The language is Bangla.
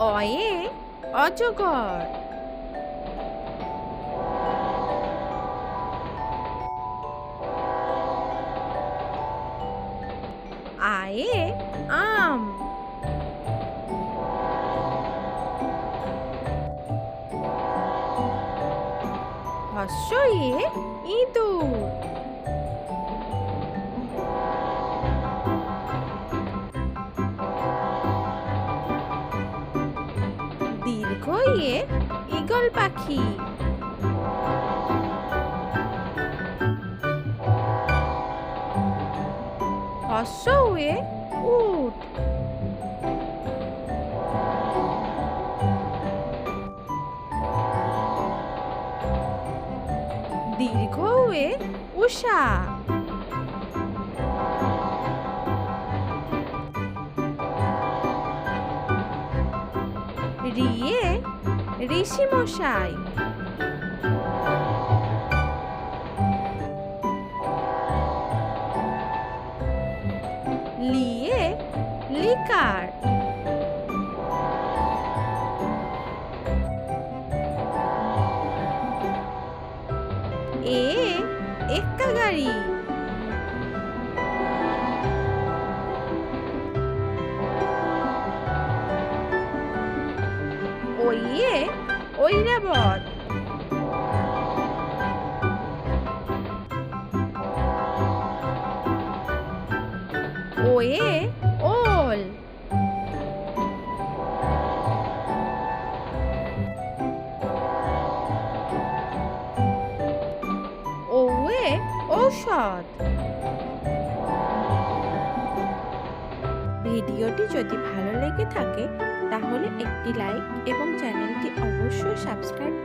অয়ে অজগর। আয়ে আম। হস্যয়ে ইঁদুর। দীর্ঘয়ে ঈগল পাখি। হস্যয়ে উট। দীর্ঘয়ে উষা। রিয়ে ঋষি মশাই। লিয়ে লিকার। এ এক্কা গাড়ি। ওইয়ে ঐরাবত। ওয়ে ওল। ওয়ে ঔষধ। ভিডিওটি যদি ভালো লেগে থাকে তাহলে একটি লাইক এবং চ্যানেলটি অবশ্যই সাবস্ক্রাইব